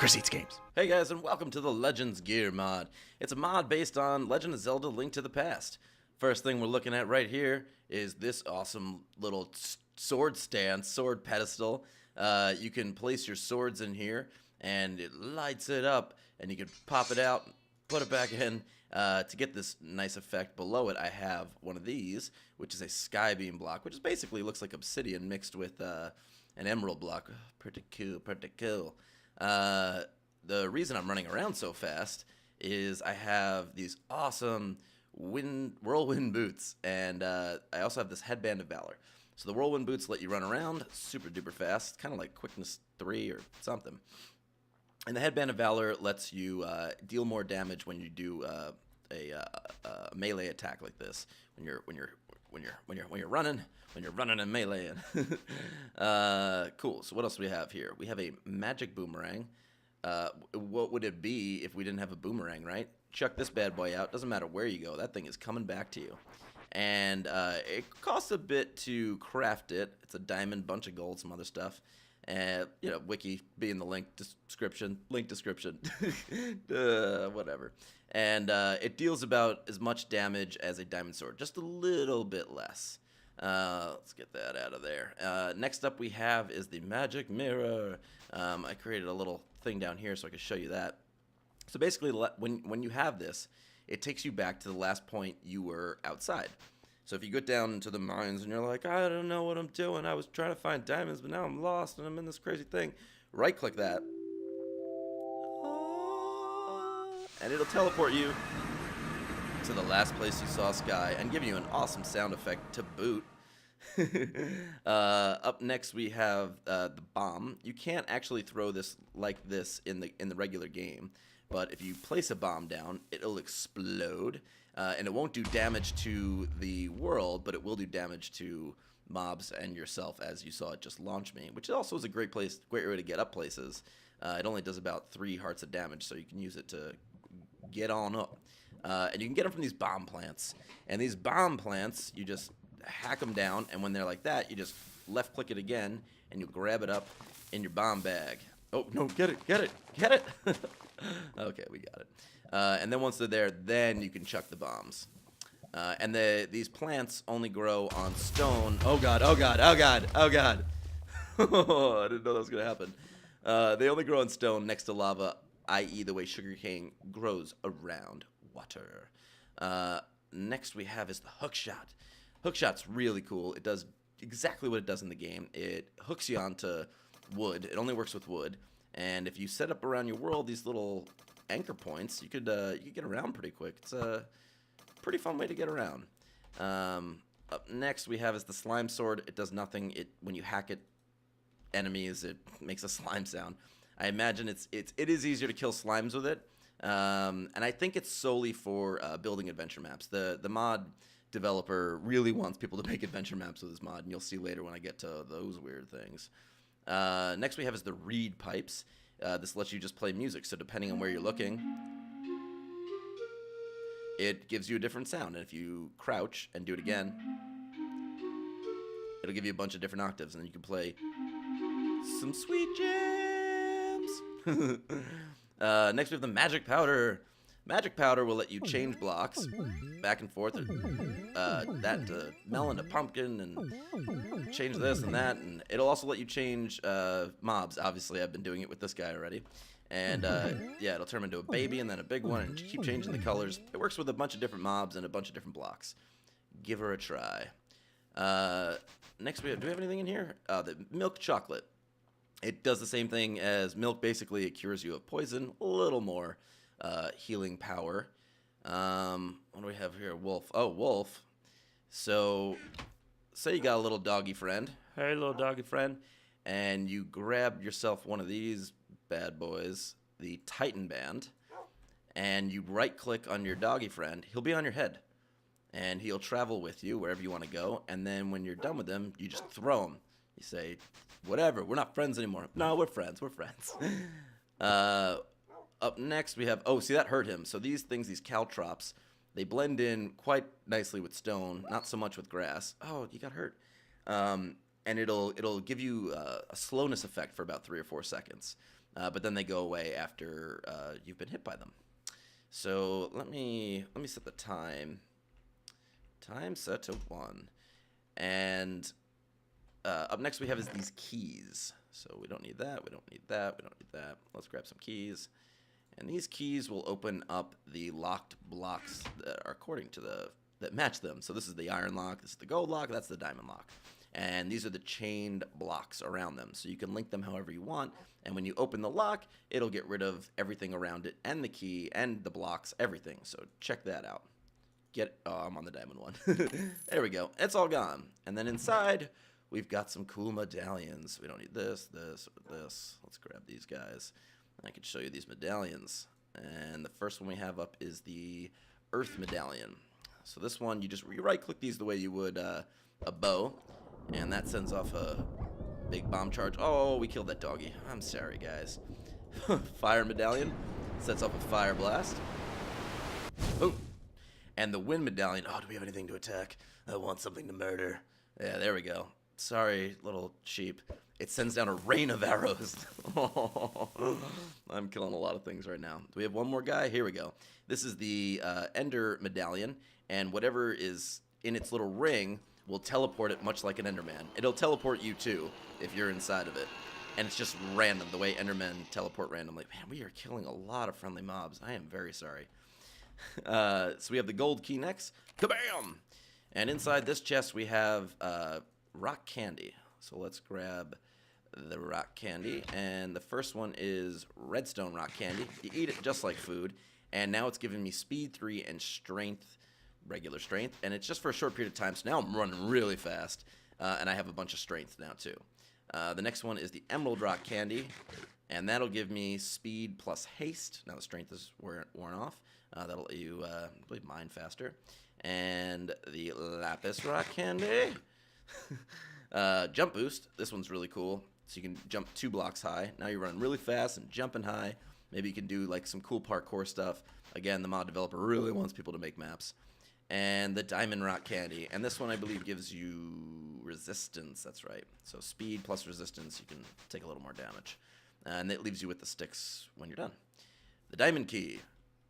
Chris Eats Games. Hey guys, and welcome to the Legends Gear mod. It's a mod based on Legend of Zelda: Link to the Past. First thing we're looking at right here is this awesome little sword stand, sword pedestal. You can place your swords in here, and it lights it up, and you can pop it out, put it back in. To get this nice effect below it, I have one of these, which is a sky beam block, which is basically looks like obsidian mixed with an emerald block. Pretty cool, pretty cool. The reason I'm running around so fast is I have these awesome whirlwind boots, and I also have this headband of valor. So the whirlwind boots let you run around super duper fast, kind of like quickness 3 or something. And the headband of valor lets you deal more damage when you do a melee attack like this. When you're running and meleeing. Cool. So what else do we have here? We have a magic boomerang. What would it be if we didn't have a boomerang, right? Chuck this bad boy out. Doesn't matter where you go. That thing is coming back to you. And it costs a bit to craft it. It's a diamond, bunch of gold, some other stuff. And, wiki be in the link description, whatever. And it deals about as much damage as a diamond sword, just a little bit less. Let's get that out of there. Next up we have is the magic mirror. I created a little thing down here so I can show you that. So basically, when you have this, it takes you back to the last point you were outside. So if you get down into the mines and you're like, I don't know what I'm doing. I was trying to find diamonds, but now I'm lost and I'm in this crazy thing. Right-click that. And it'll teleport you to the last place you saw Sky and give you an awesome sound effect to boot. Up next we have the bomb. You can't actually throw this like this in the regular game, but if you place a bomb down, it'll explode. And it won't do damage to the world, but it will do damage to mobs and yourself, as you saw it just launch me, which also is a great way to get up places. It only does about 3 hearts of damage, so you can use it to get on up. And you can get them from these bomb plants. And these bomb plants, you just hack them down, and when they're like that, you just left-click it again, and you grab it up in your bomb bag. Oh, no, get it. Okay, we got it. And then once they're there, then you can chuck the bombs. And these plants only grow on stone. Oh god. I didn't know that was going to happen. They only grow on stone next to lava, i.e. the way sugarcane grows around water. Next we have is the hook shot. Hook shot's really cool. It does exactly what it does in the game. It hooks you onto wood. It only works with wood. And if you set up around your world these little anchor points, you could get around pretty quick. It's a pretty fun way to get around. Up next we have is the slime sword. It does nothing. When you hack it enemies, it makes a slime sound. I imagine it is easier to kill slimes with it. And I think it's solely for building adventure maps. The mod developer really wants people to make adventure maps with this mod, and you'll see later when I get to those weird things. Next we have is the reed pipes. This lets you just play music, so depending on where you're looking, it gives you a different sound. And if you crouch and do it again, it'll give you a bunch of different octaves, and then you can play some sweet jams. Next we have the magic powder. Magic powder will let you change blocks back and forth. That to melon to pumpkin, and change this and that. And it'll also let you change mobs. Obviously, I've been doing it with this guy already. And yeah, it'll turn into a baby and then a big one, and keep changing the colors. It works with a bunch of different mobs and a bunch of different blocks. Give her a try. Next, do we have anything in here? The milk chocolate. It does the same thing as milk. Basically, it cures you of poison. A little more healing power. What do we have here? Wolf. Oh, wolf. So, say you got a little doggy friend. Hey, little doggy friend. And you grab yourself one of these bad boys, the Titan Band, and you right-click on your doggy friend. He'll be on your head, and he'll travel with you wherever you want to go. And then when you're done with him, you just throw him. You say, whatever, we're not friends anymore. No, we're friends. Up next, we have, oh, see, that hurt him. So these things, these caltrops, they blend in quite nicely with stone, not so much with grass. Oh, you got hurt. And it'll give you a slowness effect for about 3 or 4 seconds. but then they go away after you've been hit by them. So let me set the time. Time set to 1. And up next we have is these keys. So we don't need that, we don't need that, we don't need that. Let's grab some keys. And these keys will open up the locked blocks that are according to that match them. So this is the iron lock, this is the gold lock, that's the diamond lock. And these are the chained blocks around them. So you can link them however you want. And when you open the lock, it'll get rid of everything around it and the key and the blocks, everything. So check that out. Oh, I'm on the diamond one. There we go. It's all gone. And then inside, we've got some cool medallions. We don't need this, this, or this. Let's grab these guys. I can show you these medallions. And the first one we have up is the Earth Medallion. So this one, you right-click these the way you would a bow. And that sends off a big bomb charge. Oh, we killed that doggy. I'm sorry, guys. Fire Medallion sets off a fire blast. Boom. And the Wind Medallion. Oh, do we have anything to attack? I want something to murder. Yeah, there we go. Sorry, little sheep. It sends down a rain of arrows. I'm killing a lot of things right now. Do we have one more guy? Here we go. This is the Ender Medallion. And whatever is in its little ring will teleport it much like an Enderman. It'll teleport you too if you're inside of it. And it's just random, the way Endermen teleport randomly. Man, we are killing a lot of friendly mobs. I am very sorry. So we have the gold key next. Kabam! And inside this chest we have rock candy. So let's grab the rock candy. And the first one is redstone rock candy. You eat it just like food. And now it's giving me speed 3 and strength, regular strength. And it's just for a short period of time. So now I'm running really fast. And I have a bunch of strength now too. The next one is the emerald rock candy. And that'll give me speed plus haste. Now the strength is worn off. That'll let you, I believe, mine faster. And the lapis rock candy. Jump boost. This one's really cool. So you can jump 2 blocks high. Now you're running really fast and jumping high. Maybe you can do like some cool parkour stuff. Again, the mod developer really wants people to make maps. And the diamond rock candy. And this one, I believe, gives you resistance. That's right. So speed plus resistance, you can take a little more damage. And it leaves you with the sticks when you're done. The diamond key.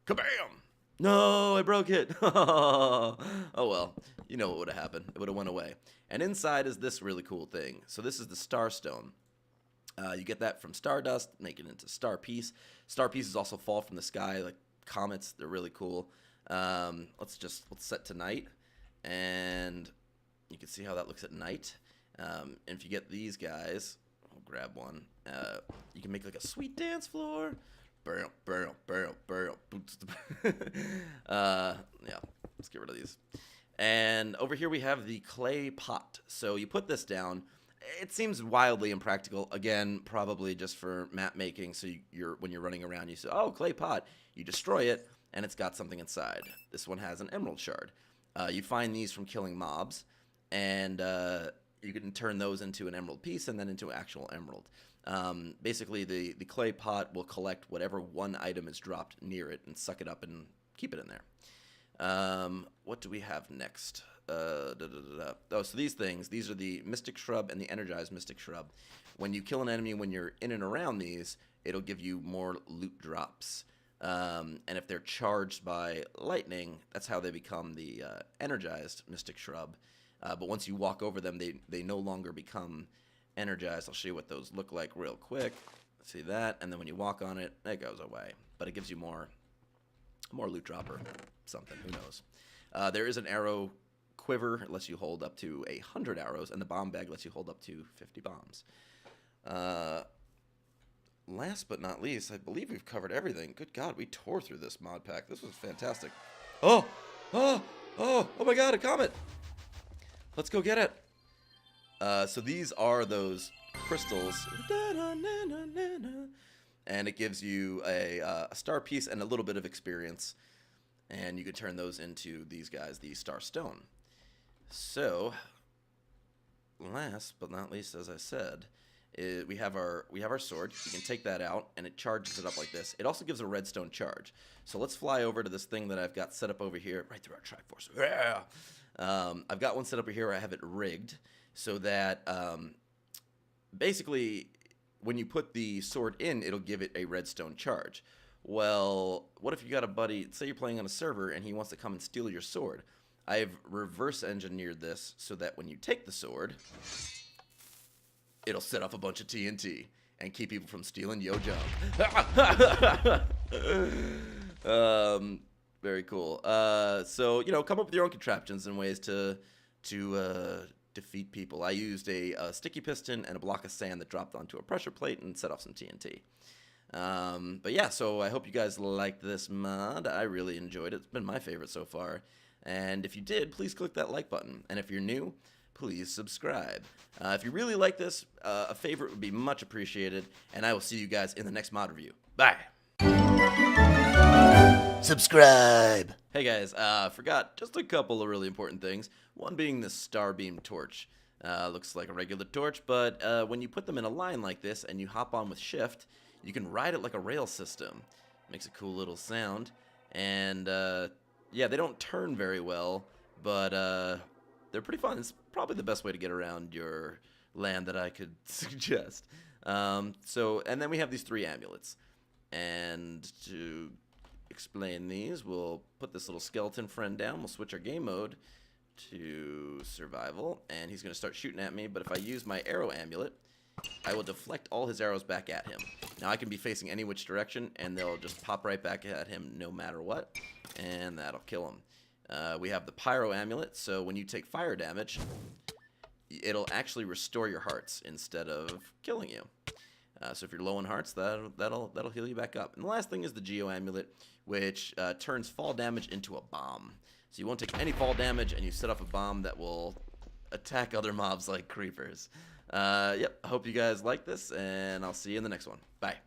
Kabam! No, I broke it. Oh well, you know what would have happened. It would have went away. And inside is this really cool thing. So this is the star stone. You get that from stardust, make it into star piece. Star pieces also fall from the sky like comets. They're really cool. Let's set to night, and you can see how that looks at night. And if you get these guys, I'll grab one. You can make like a sweet dance floor. Yeah, let's get rid of these. And over here we have the clay pot. So you put this down. It seems wildly impractical. Again, probably just for map making. So when you're running around, you say, "Oh, clay pot." You destroy it, and it's got something inside. This one has an emerald shard. You find these from killing mobs, and you can turn those into an emerald piece and then into an actual emerald. Basically, the clay pot will collect whatever one item is dropped near it and suck it up and keep it in there. What do we have next? Oh, so these are the Mystic Shrub and the Energized Mystic Shrub. When you kill an enemy, when you're in and around these, it'll give you more loot drops. And if they're charged by lightning, that's how they become the Energized Mystic Shrub. But once you walk over them, they no longer become energized. I'll show you what those look like real quick. See that? And then when you walk on it, it goes away. But it gives you more loot drop or something. Who knows? There is an arrow quiver. It lets you hold up to 100 arrows. And the bomb bag lets you hold up to 50 bombs. Last but not least, I believe we've covered everything. Good God, we tore through this mod pack. This was fantastic. Oh my God, a comet. Let's go get it. So these are those crystals, and it gives you a star piece and a little bit of experience, and you can turn those into these guys, the star stone. So, last but not least, as I said, we have our sword. You can take that out, and it charges it up like this. It also gives a redstone charge. So let's fly over to this thing that I've got set up over here, right through our Triforce. Yeah! I've got one set up over here where I have it rigged. So that basically when you put the sword in, it'll give it a redstone charge. Well, what if you got a buddy, say you're playing on a server and he wants to come and steal your sword? I've reverse engineered this so that when you take the sword, it'll set off a bunch of TNT and keep people from stealing your junk. Very cool. So, you know, come up with your own contraptions and ways to defeat people. I used a sticky piston and a block of sand that dropped onto a pressure plate and set off some TNT. But yeah, so I hope you guys liked this mod. I really enjoyed it. It's been my favorite so far. And if you did, please click that like button. And if you're new, please subscribe. If you really like this, a favorite would be much appreciated. And I will see you guys in the next mod review. Bye. Subscribe. Hey guys, forgot just a couple of really important things. One being this starbeam torch. Looks like a regular torch, but when you put them in a line like this and you hop on with shift, you can ride it like a rail system. Makes a cool little sound. And yeah, they don't turn very well, but they're pretty fun. It's probably the best way to get around your land that I could suggest. And then we have these 3 amulets. And to explain these, we'll put this little skeleton friend down. We'll switch our game mode to survival, and he's going to start shooting at me. But if I use my arrow amulet, I will deflect all his arrows back at him. Now I can be facing any which direction, and they'll just pop right back at him no matter what, and that'll kill him. We have the pyro amulet, so when you take fire damage, it'll actually restore your hearts instead of killing you. So if you're low on hearts, that'll heal you back up. And the last thing is the Geo amulet, which turns fall damage into a bomb. So you won't take any fall damage, and you set off a bomb that will attack other mobs like creepers. Yep, I hope you guys like this, and I'll see you in the next one. Bye.